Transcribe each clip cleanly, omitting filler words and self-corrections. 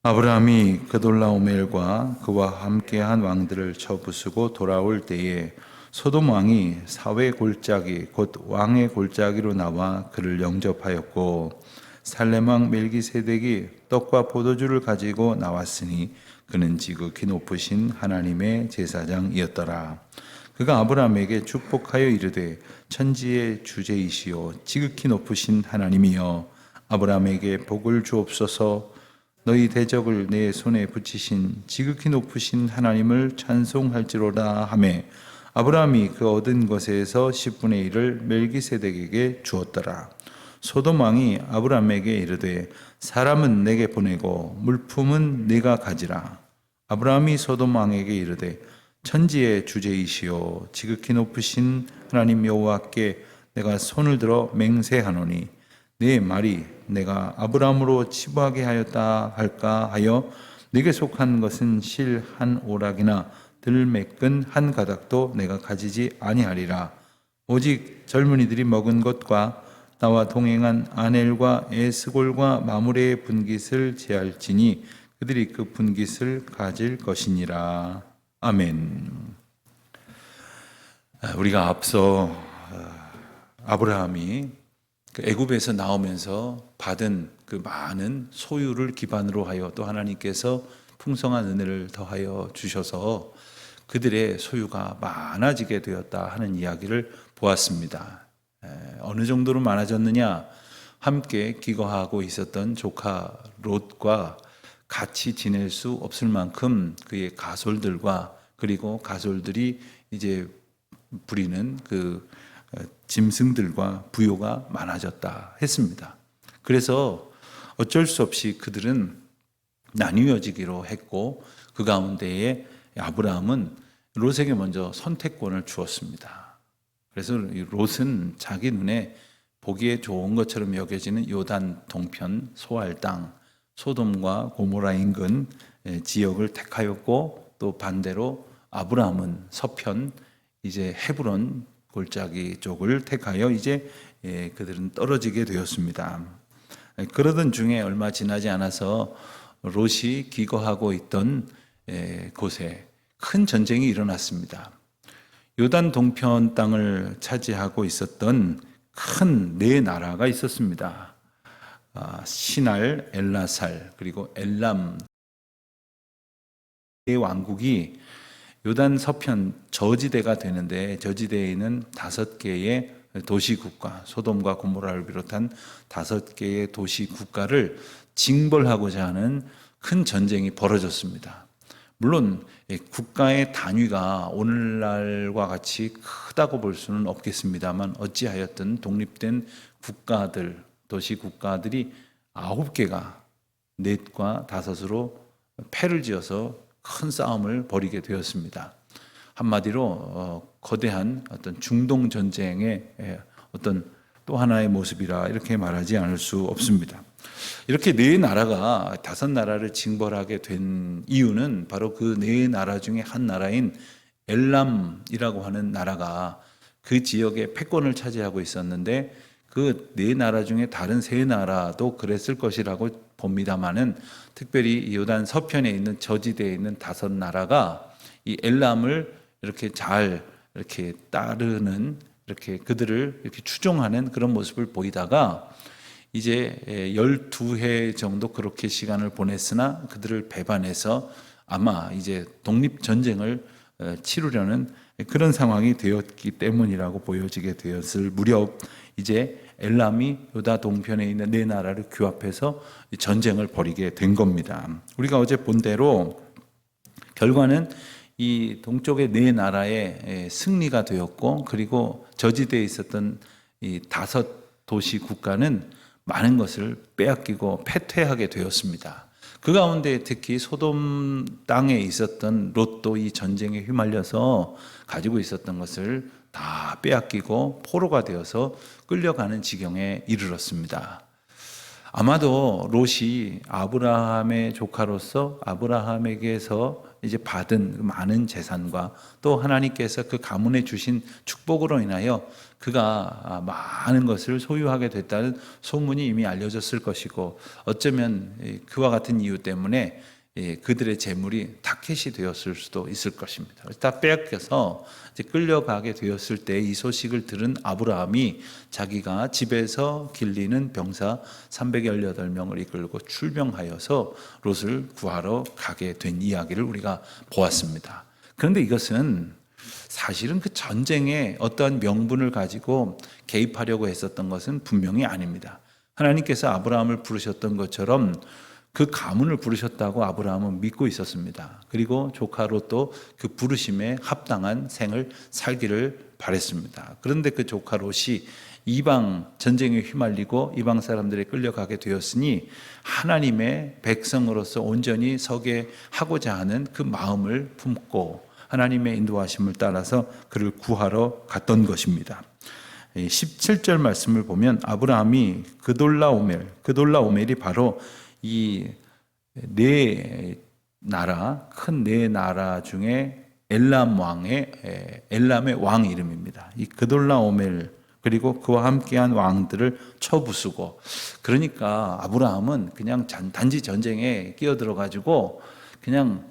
아브라함이 그돌라오멜과 그와 함께한 왕들을 쳐부수고 돌아올 때에 소돔 왕이 사회 골짜기 곧 왕의 골짜기로 나와 그를 영접하였고, 살렘 왕 멜기세덱이 떡과 포도주를 가지고 나왔으니 그는 지극히 높으신 하나님의 제사장이었더라. 그가 아브라함에게 축복하여 이르되, 천지의 주제이시오 지극히 높으신 하나님이여, 아브라함에게 복을 주옵소서. 너희 대적을 내 손에 붙이신 지극히 높으신 하나님을 찬송할지로다 하매, 아브라함이 그 얻은 것에서 10분의 1을 멜기세덱에게 주었더라. 소돔 왕이 아브라함에게 이르되, 사람은 내게 보내고 물품은 네가 가지라. 아브라함이 소돔 왕에게 이르되, 천지의 주제이시오 지극히 높으신 하나님 여호와께 내가 손을 들어 맹세하노니, 네 말이 내가 아브라함으로 치부하게 하였다 할까 하여 네게 속한 것은 실 한 오락이나 들 맺은 한 가닥도 내가 가지지 아니하리라. 오직 젊은이들이 먹은 것과 나와 동행한 아넬과 에스골과 마므레의 분깃을 제할지니 그들이 그 분깃을 가질 것이니라. 아멘. 우리가 앞서 아브라함이 애굽에서 나오면서 받은 그 많은 소유를 기반으로 하여 또 하나님께서 풍성한 은혜를 더하여 주셔서 그들의 소유가 많아지게 되었다 하는 이야기를 보았습니다. 어느 정도로 많아졌느냐? 함께 기거하고 있었던 조카 롯과 같이 지낼 수 없을 만큼 그의 가솔들과 그리고 가솔들이 이제 부리는 그 짐승들과 부요가 많아졌다 했습니다. 그래서 어쩔 수 없이 그들은 나뉘어지기로 했고, 그 가운데에 아브라함은 롯에게 먼저 선택권을 주었습니다. 그래서 롯은 자기 눈에 보기에 좋은 것처럼 여겨지는 요단 동편 소알 땅, 소돔과 고모라 인근 지역을 택하였고, 또 반대로 아브라함은 서편 이제 헤브론 골짜기 쪽을 택하여 이제 그들은 떨어지게 되었습니다. 그러던 중에 얼마 지나지 않아서 롯이 기거하고 있던 곳에 큰 전쟁이 일어났습니다. 요단 동편 땅을 차지하고 있었던 큰 네 나라가 있었습니다. 시날, 엘라살, 그리고 엘람 네 왕국이 요단 서편 저지대가 되는데, 저지대에 있는 5개의 도시국가, 소돔과 고모라를 비롯한 5개의 도시국가를 징벌하고자 하는 큰 전쟁이 벌어졌습니다. 물론 국가의 단위가 오늘날과 같이 크다고 볼 수는 없겠습니다만, 어찌하였든 독립된 국가들, 도시국가들이 9개가 넷과 5으로 패를 지어서 큰 싸움을 벌이게 되었습니다. 한마디로 거대한 어떤 중동 전쟁의 어떤 또 하나의 모습이라 이렇게 말하지 않을 수 없습니다. 이렇게 네 나라가 5나라를 징벌하게 된 이유는 바로 그 네 나라 중에 한 나라인 엘람이라고 하는 나라가 그 지역의 패권을 차지하고 있었는데, 그 네 나라 중에 다른 3나라도 그랬을 것이라고 봅니다만은, 특별히 이 요단 서편에 있는 저지대에 있는 5나라가 이 엘람을 이렇게 잘 이렇게 따르는, 이렇게 그들을 이렇게 추종하는 그런 모습을 보이다가 이제 12해 정도 그렇게 시간을 보냈으나 그들을 배반해서 아마 이제 독립전쟁을 치르려는 그런 상황이 되었기 때문이라고 보여지게 되었을 무렵, 이제 엘람이 요다 동편에 있는 네 나라를 규합해서 전쟁을 벌이게 된 겁니다. 우리가 어제 본 대로 결과는 이 동쪽의 네 나라의 승리가 되었고, 그리고 저지대에 있었던 이 5도시 국가는 많은 것을 빼앗기고 패퇴하게 되었습니다. 그 가운데 특히 소돔 땅에 있었던 롯도 이 전쟁에 휘말려서 가지고 있었던 것을 다 빼앗기고 포로가 되어서 끌려가는 지경에 이르렀습니다. 아마도 롯이 아브라함의 조카로서 아브라함에게서 이제 받은 많은 재산과 또 하나님께서 그 가문에 주신 축복으로 인하여 그가 많은 것을 소유하게 됐다는 소문이 이미 알려졌을 것이고, 어쩌면 그와 같은 이유 때문에 그들의 재물이 타켓이 되었을 수도 있을 것입니다. 다 빼앗겨서 이제 끌려가게 되었을 때 이 소식을 들은 아브라함이 자기가 집에서 길리는 병사 318명을 이끌고 출병하여서 롯을 구하러 가게 된 이야기를 우리가 보았습니다. 그런데 이것은 사실은 그 전쟁에 어떠한 명분을 가지고 개입하려고 했었던 것은 분명히 아닙니다. 하나님께서 아브라함을 부르셨던 것처럼 그 가문을 부르셨다고 아브라함은 믿고 있었습니다. 그리고 조카 롯도 그 부르심에 합당한 생을 살기를 바랬습니다. 그런데 그 조카 롯이 이방 전쟁에 휘말리고 이방 사람들에 끌려가게 되었으니 하나님의 백성으로서 온전히 서게 하고자 하는 그 마음을 품고 하나님의 인도하심을 따라서 그를 구하러 갔던 것입니다. 17절 말씀을 보면 아브라함이 그돌라오멜이 바로 이 네 나라, 큰 네 나라 중에 엘람의 왕 이름입니다. 이 그돌라오멜 그리고 그와 함께한 왕들을 쳐부수고, 그러니까 아브라함은 그냥 단지 전쟁에 끼어들어 가지고 그냥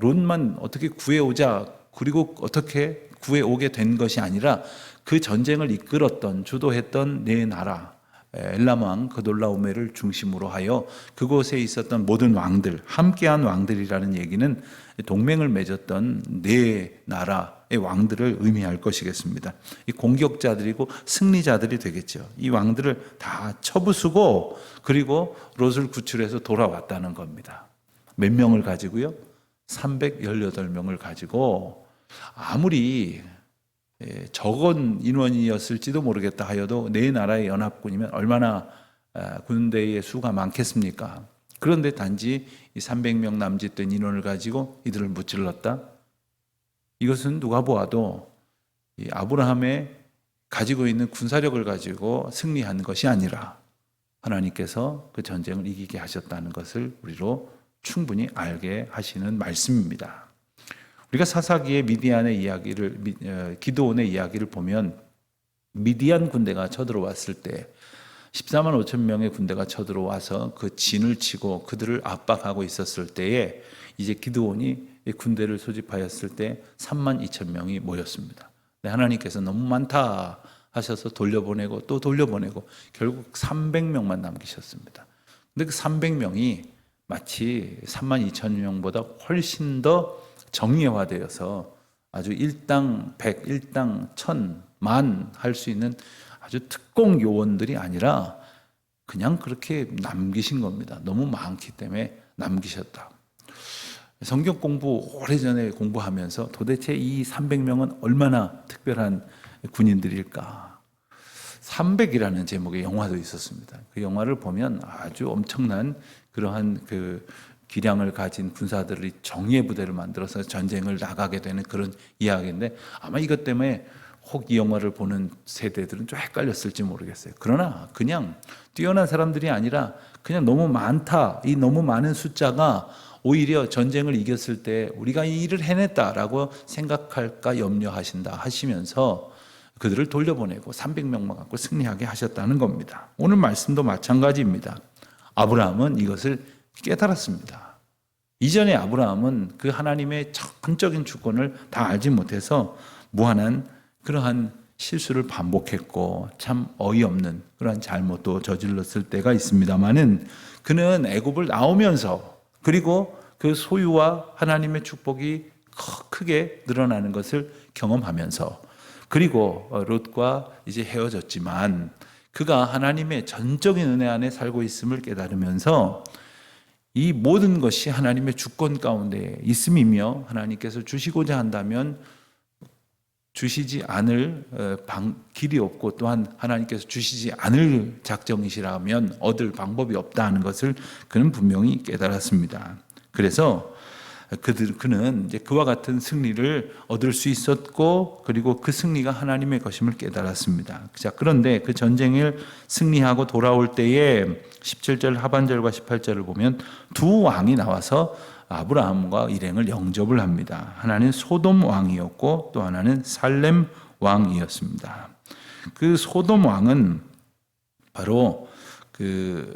롯만 어떻게 구해오자, 그리고 어떻게 구해오게 된 것이 아니라 그 전쟁을 이끌었던 주도했던 네 나라 엘람 왕 그돌라오멜을 중심으로 하여 그곳에 있었던 모든 왕들, 함께한 왕들이라는 얘기는 동맹을 맺었던 네 나라의 왕들을 의미할 것이겠습니다. 이 공격자들이고 승리자들이 되겠죠. 이 왕들을 다 쳐부수고 그리고 롯을 구출해서 돌아왔다는 겁니다. 몇 명을 가지고요? 318명을 가지고 아무리 적은 인원이었을지도 모르겠다 하여도 네 나라의 연합군이면 얼마나 군대의 수가 많겠습니까? 그런데 단지 이 300명 남짓된 인원을 가지고 이들을 무찔렀다? 이것은 누가 보아도 이 아브라함의 가지고 있는 군사력을 가지고 승리한 것이 아니라 하나님께서 그 전쟁을 이기게 하셨다는 것을 우리로 충분히 알게 하시는 말씀입니다. 우리가 사사기의 미디안의 이야기를, 기드온의 이야기를 보면 미디안 군대가 쳐들어왔을 때 14만 5천 명의 군대가 쳐들어와서 그 진을 치고 그들을 압박하고 있었을 때에 이제 기드온이 군대를 소집하였을 때 3만 2천 명이 모였습니다. 하나님께서 너무 많다 하셔서 돌려보내고 또 돌려보내고 결국 300명만 남기셨습니다. 근데 그 300명이 마치 3만 2천 명보다 훨씬 더 정예화되어서 아주 일당 100, 일당 1000, 만 할 수 있는 아주 특공 요원들이 아니라 그냥 그렇게 남기신 겁니다. 너무 많기 때문에 남기셨다. 성경 공부 오래전에 공부하면서 도대체 이 300명은 얼마나 특별한 군인들일까? 300이라는 제목의 영화도 있었습니다. 그 영화를 보면 아주 엄청난 그러한 그 기량을 가진 군사들이 정예 부대를 만들어서 전쟁을 나가게 되는 그런 이야기인데 아마 이것 때문에 혹 이 영화를 보는 세대들은 좀 헷갈렸을지 모르겠어요. 그러나 그냥 뛰어난 사람들이 아니라 그냥 너무 많다. 이 너무 많은 숫자가 오히려 전쟁을 이겼을 때 우리가 이 일을 해냈다라고 생각할까 염려하신다 하시면서 그들을 돌려보내고 300명만 갖고 승리하게 하셨다는 겁니다. 오늘 말씀도 마찬가지입니다. 아브라함은 이것을 깨달았습니다. 이전에 아브라함은 그 하나님의 전적인 주권을 다 알지 못해서 무한한 그러한 실수를 반복했고 참 어이없는 그러한 잘못도 저질렀을 때가 있습니다만은 그는 애굽을 나오면서 그리고 그 소유와 하나님의 축복이 크게 늘어나는 것을 경험하면서 그리고 롯과 이제 헤어졌지만 그가 하나님의 전적인 은혜 안에 살고 있음을 깨달으면서 이 모든 것이 하나님의 주권 가운데 있음이며 하나님께서 주시고자 한다면 주시지 않을 길이 없고 또한 하나님께서 주시지 않을 작정이시라면 얻을 방법이 없다 하는 것을 그는 분명히 깨달았습니다. 그래서 그는 이제 그와 같은 승리를 얻을 수 있었고 그리고 그 승리가 하나님의 것임을 깨달았습니다. 자, 그런데 그 전쟁을 승리하고 돌아올 때에 17절 하반절과 18절을 보면 두 왕이 나와서 아브라함과 일행을 영접을 합니다. 하나는 소돔 왕이었고 또 하나는 살렘 왕이었습니다. 그 소돔 왕은 바로 그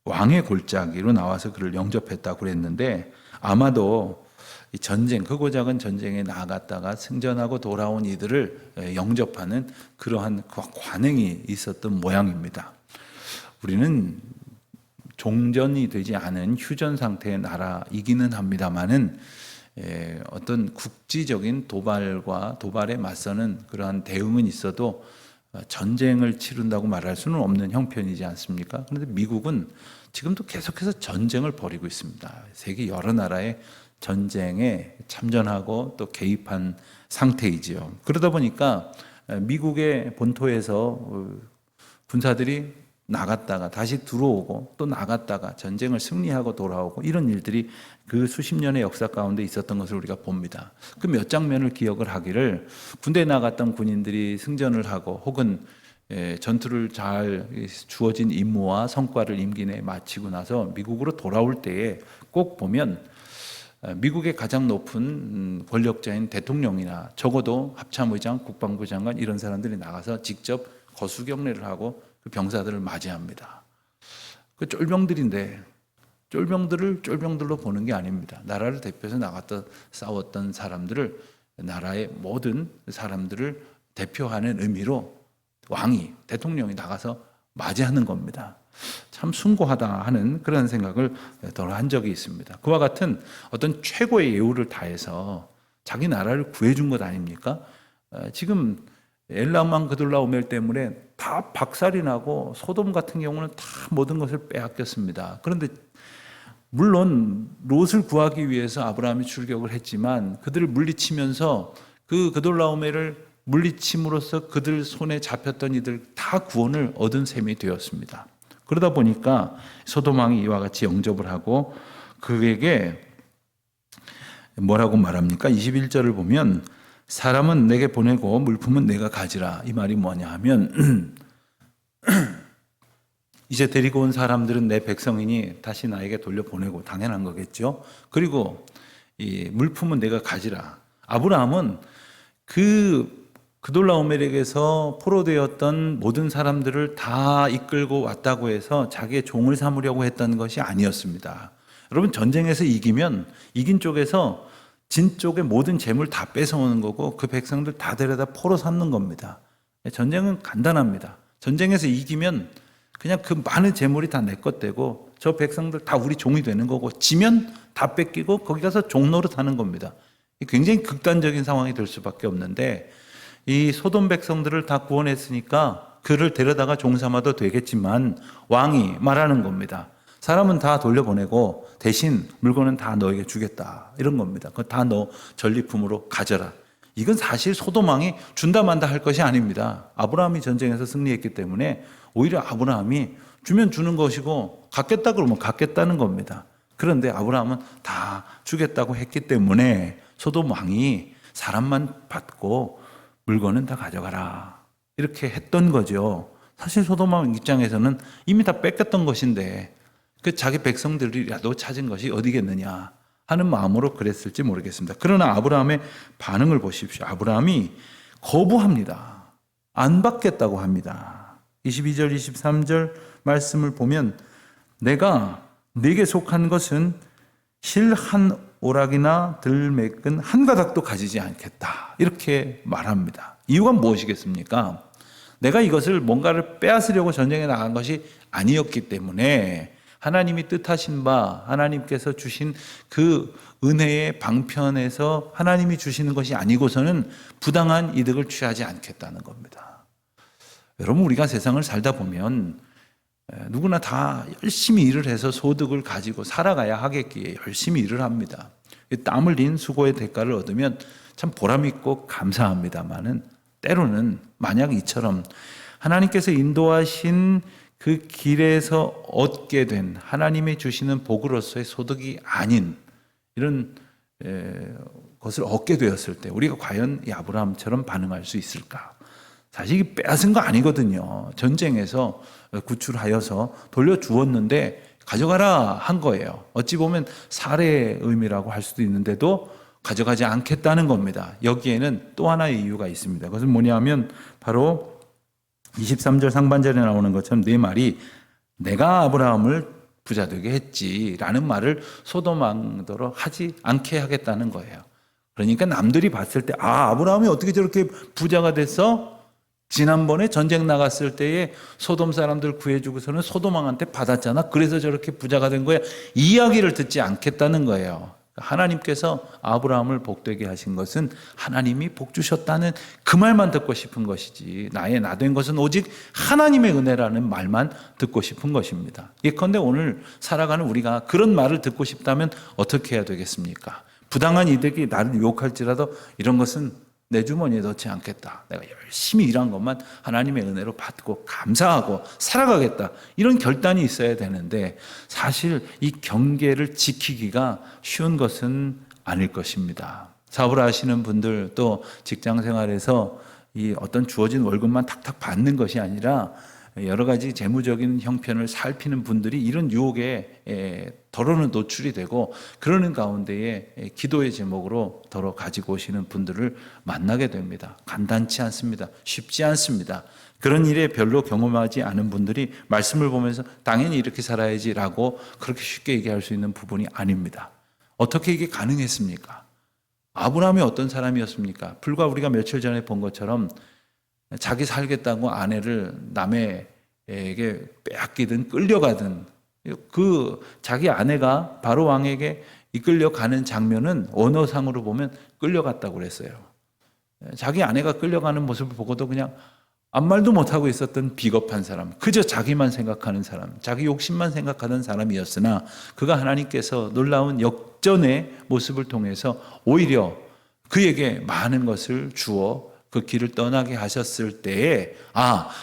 왕의 골짜기로 나와서 그를 영접했다고 그랬는데, 아마도 전쟁, 크고 작은 전쟁에 나갔다가 승전하고 돌아온 이들을 영접하는 그러한 관행이 있었던 모양입니다. 우리는 종전이 되지 않은 휴전 상태의 나라이기는 합니다만은 어떤 국지적인 도발에 맞서는 그러한 대응은 있어도 전쟁을 치른다고 말할 수는 없는 형편이지 않습니까? 그런데 미국은 지금도 계속해서 전쟁을 벌이고 있습니다. 세계 여러 나라의 전쟁에 참전하고 또 개입한 상태이지요. 그러다 보니까 미국의 본토에서 군사들이 나갔다가 다시 들어오고 또 나갔다가 전쟁을 승리하고 돌아오고 이런 일들이 그 수십 년의 역사 가운데 있었던 것을 우리가 봅니다. 그 몇 장면을 기억을 하기를, 군대에 나갔던 군인들이 승전을 하고 혹은 전투를 잘 주어진 임무와 성과를 임기 내에 마치고 나서 미국으로 돌아올 때에 꼭 보면 미국의 가장 높은 권력자인 대통령이나 적어도 합참의장, 국방부 장관 이런 사람들이 나가서 직접 거수경례를 하고 그 병사들을 맞이합니다. 그 쫄병들인데 쫄병들을 쫄병들로 보는 게 아닙니다. 나라를 대표해서 나갔다 싸웠던 사람들을, 나라의 모든 사람들을 대표하는 의미로 왕이, 대통령이 나가서 맞이하는 겁니다. 참 숭고하다 하는 그런 생각을 덜 한 적이 있습니다. 그와 같은 어떤 최고의 예우를 다해서 자기 나라를 구해준 것 아닙니까? 지금 엘람왕 그돌라오멜 때문에 다 박살이 나고 소돔 같은 경우는 다 모든 것을 빼앗겼습니다. 그런데 물론 롯을 구하기 위해서 아브라함이 출격을 했지만 그들을 물리치면서 그 그돌라오멜을 물리침으로써 그들 손에 잡혔던 이들 다 구원을 얻은 셈이 되었습니다. 그러다 보니까 소돔 왕이 이와 같이 영접을 하고 그에게 뭐라고 말합니까? 21절을 보면 사람은 내게 보내고 물품은 내가 가지라. 이 말이 뭐냐 하면 이제 데리고 온 사람들은 내 백성이니 다시 나에게 돌려보내고 당연한 거겠죠. 그리고 이 물품은 내가 가지라. 아브라함은 그돌라오멜에게서 포로되었던 모든 사람들을 다 이끌고 왔다고 해서 자기의 종을 삼으려고 했던 것이 아니었습니다. 여러분, 전쟁에서 이기면 이긴 쪽에서 진 쪽의 모든 재물 다 뺏어오는 거고 그 백성들 다 데려다 포로 삼는 겁니다. 전쟁은 간단합니다. 전쟁에서 이기면 그냥 그 많은 재물이 다 내 것 되고 저 백성들 다 우리 종이 되는 거고, 지면 다 뺏기고 거기 가서 종 노릇하는 겁니다. 굉장히 극단적인 상황이 될 수밖에 없는데, 이 소돔 백성들을 다 구원했으니까 그를 데려다가 종 삼아도 되겠지만 왕이 말하는 겁니다. 사람은 다 돌려보내고 대신 물건은 다 너에게 주겠다, 이런 겁니다. 그거 다 너 전리품으로 가져라. 이건 사실 소돔 왕이 준다 만다 할 것이 아닙니다. 아브라함이 전쟁에서 승리했기 때문에 오히려 아브라함이 주면 주는 것이고 갖겠다 그러면 갖겠다는 겁니다. 그런데 아브라함은 다 주겠다고 했기 때문에 소돔 왕이 사람만 받고 물건은 다 가져가라, 이렇게 했던 거죠. 사실 소돔 왕 입장에서는 이미 다 뺏겼던 것인데 그 자기 백성들이라도 찾은 것이 어디겠느냐 하는 마음으로 그랬을지 모르겠습니다. 그러나 아브라함의 반응을 보십시오. 아브라함이 거부합니다. 안 받겠다고 합니다. 22절 23절 말씀을 보면 내가 네게 속한 것은 실 한 오락이나 들매끈 한 가닥도 가지지 않겠다, 이렇게 말합니다. 이유가 무엇이겠습니까? 내가 이것을 뭔가를 빼앗으려고 전쟁에 나간 것이 아니었기 때문에 하나님이 뜻하신 바, 하나님께서 주신 그 은혜의 방편에서 하나님이 주시는 것이 아니고서는 부당한 이득을 취하지 않겠다는 겁니다. 여러분, 우리가 세상을 살다 보면 누구나 다 열심히 일을 해서 소득을 가지고 살아가야 하겠기에 열심히 일을 합니다. 땀 흘린 수고의 대가를 얻으면 참 보람있고 감사합니다만은, 때로는 만약 이처럼 하나님께서 인도하신 그 길에서 얻게 된 하나님이 주시는 복으로서의 소득이 아닌 이런 것을 얻게 되었을 때 우리가 과연 이 아브라함처럼 반응할 수 있을까? 사실 이게 빼앗은 거 아니거든요. 전쟁에서 구출하여서 돌려주었는데 가져가라 한 거예요. 어찌 보면 살해의 의미라고 할 수도 있는데도 가져가지 않겠다는 겁니다. 여기에는 또 하나의 이유가 있습니다. 그것은 뭐냐면 바로 23절 상반절에 나오는 것처럼 내 말이 내가 아브라함을 부자 되게 했지라는 말을 소돔 왕더러 하지 않게 하겠다는 거예요. 그러니까 남들이 봤을 때 아브라함이 어떻게 저렇게 부자가 됐어? 지난번에 전쟁 나갔을 때에 소돔 사람들 구해주고서는 소돔 왕한테 받았잖아. 그래서 저렇게 부자가 된 거야. 이야기를 듣지 않겠다는 거예요. 하나님께서 아브라함을 복되게 하신 것은 하나님이 복 주셨다는 그 말만 듣고 싶은 것이지 나의 나 된 것은 오직 하나님의 은혜라는 말만 듣고 싶은 것입니다. 예컨대 오늘 살아가는 우리가 그런 말을 듣고 싶다면 어떻게 해야 되겠습니까? 부당한 이득이 나를 유혹할지라도 이런 것은 내 주머니에 넣지 않겠다. 내가 열심히 일한 것만 하나님의 은혜로 받고 감사하고 살아가겠다. 이런 결단이 있어야 되는데 사실 이 경계를 지키기가 쉬운 것은 아닐 것입니다. 사업을 하시는 분들 또 직장 생활에서 이 어떤 주어진 월급만 탁탁 받는 것이 아니라 여러 가지 재무적인 형편을 살피는 분들이 이런 유혹에 더러는 노출이 되고 그러는 가운데에 기도의 제목으로 더러 가지고 오시는 분들을 만나게 됩니다. 간단치 않습니다. 쉽지 않습니다. 그런 일에 별로 경험하지 않은 분들이 말씀을 보면서 당연히 이렇게 살아야지라고 그렇게 쉽게 얘기할 수 있는 부분이 아닙니다. 어떻게 이게 가능했습니까? 아브라함이 어떤 사람이었습니까? 불과 우리가 며칠 전에 본 것처럼 자기 살겠다고 아내를 남에게 빼앗기든 끌려가든 그 자기 아내가 바로 왕에게 이끌려가는 장면은 언어상으로 보면 끌려갔다고 그랬어요. 자기 아내가 끌려가는 모습을 보고도 그냥 아무 말도 못하고 있었던 비겁한 사람, 그저 자기만 생각하는 사람, 자기 욕심만 생각하던 사람이었으나 그가 하나님께서 놀라운 역전의 모습을 통해서 오히려 그에게 많은 것을 주어 그 길을 떠나게 하셨을 때에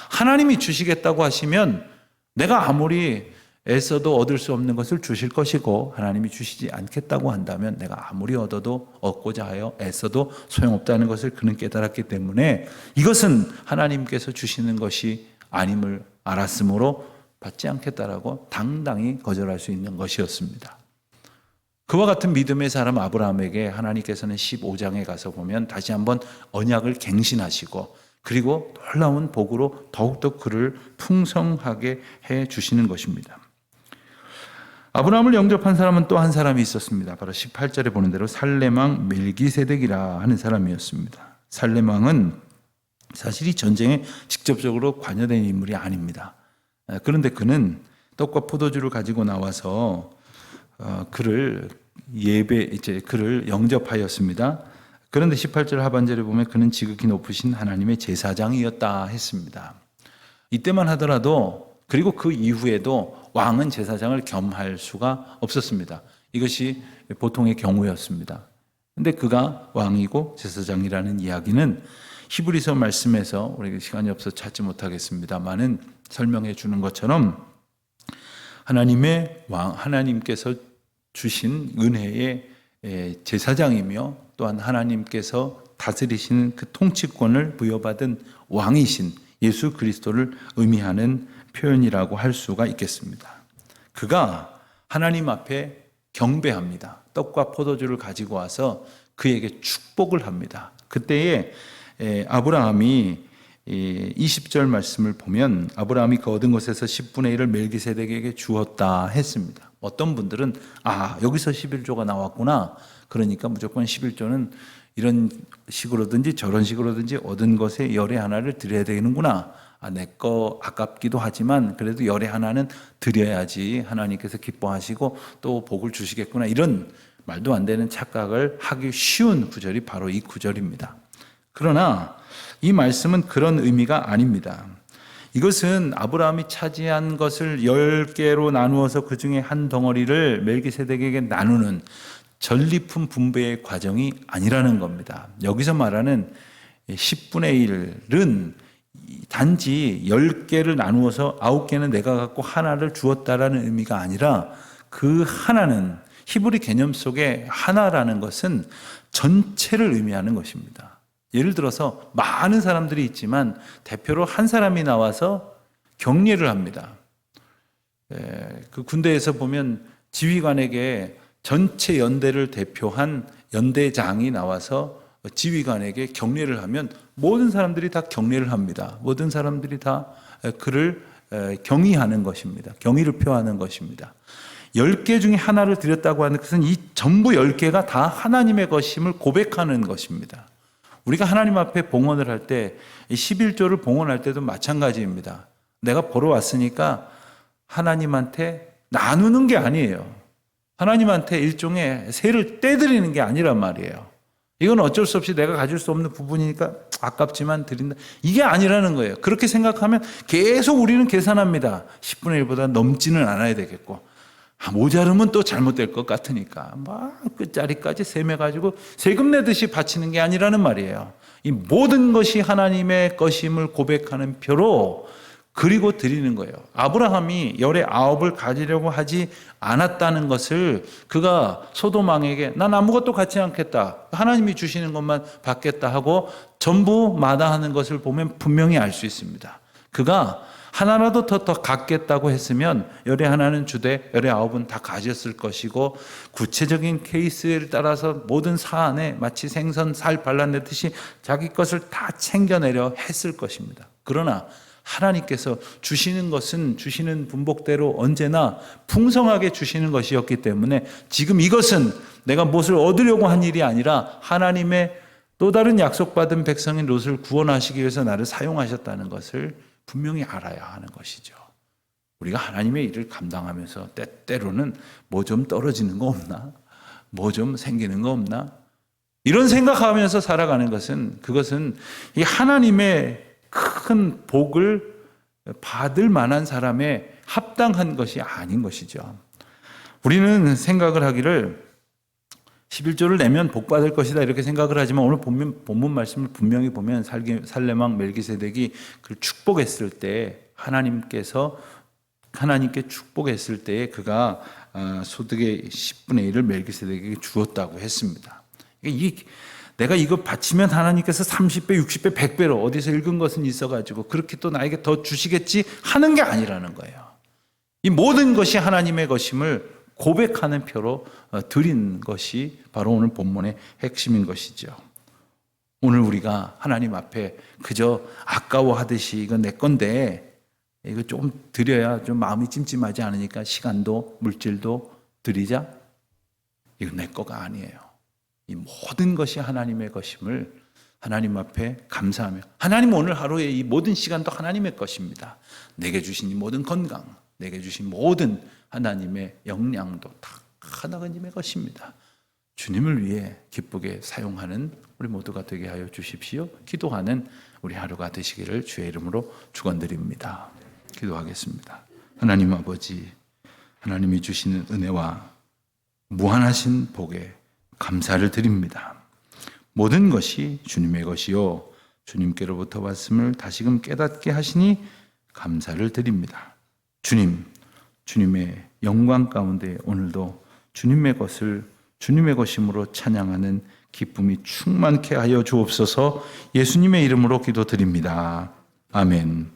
하나님이 주시겠다고 하시면 내가 아무리 애써도 얻을 수 없는 것을 주실 것이고 하나님이 주시지 않겠다고 한다면 내가 아무리 얻어도 얻고자 하여 애써도 소용없다는 것을 그는 깨달았기 때문에 이것은 하나님께서 주시는 것이 아님을 알았으므로 받지 않겠다라고 당당히 거절할 수 있는 것이었습니다. 그와 같은 믿음의 사람 아브라함에게 하나님께서는 15장에 가서 보면 다시 한번 언약을 갱신하시고 그리고 놀라운 복으로 더욱더 그를 풍성하게 해 주시는 것입니다. 아브라함을 영접한 사람은 또 한 사람이 있었습니다. 바로 18절에 보는 대로 살렘왕 멜기세덱이라 하는 사람이었습니다. 살렘왕은 사실 이 전쟁에 직접적으로 관여된 인물이 아닙니다. 그런데 그는 떡과 포도주를 가지고 나와서 그를 그를 영접하였습니다. 그런데 18절 하반절에 보면 그는 지극히 높으신 하나님의 제사장이었다 했습니다. 이때만 하더라도 그리고 그 이후에도 왕은 제사장을 겸할 수가 없었습니다. 이것이 보통의 경우였습니다. 그런데 그가 왕이고 제사장이라는 이야기는 히브리서 말씀에서 우리가 시간이 없어서 찾지 못하겠습니다만은 설명해 주는 것처럼 하나님께서 주신 은혜의 제사장이며 또한 하나님께서 다스리시는 그 통치권을 부여받은 왕이신 예수 그리스도를 의미하는 표현이라고 할 수가 있겠습니다. 그가 하나님 앞에 경배합니다. 떡과 포도주를 가지고 와서 그에게 축복을 합니다. 그때에 아브라함이 20절 말씀을 보면 아브라함이 그 얻은 것에서 10분의 1을 멜기세덱에게 주었다 했습니다. 어떤 분들은 여기서 11조가 나왔구나. 그러니까 무조건 11조는 이런 식으로든지 저런 식으로든지 얻은 것의 열의 하나를 드려야 되는구나. 내 거 아깝기도 하지만 그래도 열의 하나는 드려야지 하나님께서 기뻐하시고 또 복을 주시겠구나. 이런 말도 안 되는 착각을 하기 쉬운 구절이 바로 이 구절입니다. 그러나 이 말씀은 그런 의미가 아닙니다. 이것은 아브라함이 차지한 것을 10개로 나누어서 그 중에 한 덩어리를 멜기세덱에게 나누는 전리품 분배의 과정이 아니라는 겁니다. 여기서 말하는 10분의 1은 단지 10개를 나누어서 9개는 내가 갖고 하나를 주었다라는 의미가 아니라 그 하나는 히브리 개념 속에 하나라는 것은 전체를 의미하는 것입니다. 예를 들어서 많은 사람들이 있지만 대표로 한 사람이 나와서 격려를 합니다. 그 군대에서 보면 지휘관에게 전체 연대를 대표한 연대장이 나와서 지휘관에게 격려를 하면 모든 사람들이 다 격려를 합니다. 모든 사람들이 다 그를 경의하는 것입니다. 경의를 표하는 것입니다. 10개 중에 하나를 드렸다고 하는 것은 이 전부 10개가 다 하나님의 것임을 고백하는 것입니다. 우리가 하나님 앞에 봉헌을 할 때 11조를 봉헌할 때도 마찬가지입니다. 내가 보러 왔으니까 하나님한테 나누는 게 아니에요. 하나님한테 일종의 세를 떼드리는 게 아니란 말이에요. 이건 어쩔 수 없이 내가 가질 수 없는 부분이니까 아깝지만 드린다. 이게 아니라는 거예요. 그렇게 생각하면 계속 우리는 계산합니다. 10분의 1보다 넘지는 않아야 되겠고, 모자르면 또 잘못될 것 같으니까 막 끝자리까지 세매가지고 세금 내듯이 바치는 게 아니라는 말이에요. 이 모든 것이 하나님의 것임을 고백하는 표로 그리고 드리는 거예요. 아브라함이 열의 9을 가지려고 하지 않았다는 것을 그가 소돔 왕에게 난 아무것도 갖지 않겠다, 하나님이 주시는 것만 받겠다 하고 전부 마다하는 것을 보면 분명히 알 수 있습니다. 그가 하나라도 더 갖겠다고 했으면 열의 하나는 주되 열의 9은 다 가졌을 것이고, 구체적인 케이스를 따라서 모든 사안에 마치 생선 살 발라내듯이 자기 것을 다 챙겨내려 했을 것입니다. 그러나 하나님께서 주시는 것은 주시는 분복대로 언제나 풍성하게 주시는 것이었기 때문에 지금 이것은 내가 무엇을 얻으려고 한 일이 아니라 하나님의 또 다른 약속받은 백성인 롯을 구원하시기 위해서 나를 사용하셨다는 것을 분명히 알아야 하는 것이죠. 우리가 하나님의 일을 감당하면서 때때로는 뭐 좀 떨어지는 거 없나? 뭐 좀 생기는 거 없나? 이런 생각하면서 살아가는 것은, 그것은 이 하나님의 큰 복을 받을 만한 사람의 합당한 것이 아닌 것이죠. 우리는 생각을 하기를 11조를 내면 복 받을 것이다 이렇게 생각을 하지만, 오늘 본문 말씀을 분명히 보면 살렘왕 멜기세덱이 그를 축복했을 때, 하나님께 축복했을 때에 그가 소득의 10분의 1을 멜기세덱에게 주었다고 했습니다. 내가 이거 바치면 하나님께서 30배, 60배, 100배로 어디서 읽은 것은 있어가지고 그렇게 또 나에게 더 주시겠지 하는 게 아니라는 거예요. 이 모든 것이 하나님의 것임을 고백하는 표로 드린 것이 바로 오늘 본문의 핵심인 것이죠. 오늘 우리가 하나님 앞에 그저 아까워하듯이 이거 내 건데 이거 조금 드려야 좀 마음이 찜찜하지 않으니까 시간도 물질도 드리자, 이거 내 거가 아니에요. 이 모든 것이 하나님의 것임을 하나님 앞에 감사하며, 하나님 오늘 하루의 이 모든 시간도 하나님의 것입니다. 내게 주신 이 모든 건강, 내게 주신 모든 하나님의 역량도 다 하나님의 것입니다. 주님을 위해 기쁘게 사용하는 우리 모두가 되게 하여 주십시오. 기도하는 우리 하루가 되시기를 주의 이름으로 축원드립니다. 기도하겠습니다. 하나님 아버지, 하나님이 주시는 은혜와 무한하신 복에 감사를 드립니다. 모든 것이 주님의 것이요 주님께로부터 왔음을 다시금 깨닫게 하시니 감사를 드립니다. 주님의 영광 가운데 오늘도 주님의 것을 주님의 것임으로 찬양하는 기쁨이 충만케 하여 주옵소서. 예수님의 이름으로 기도드립니다. 아멘.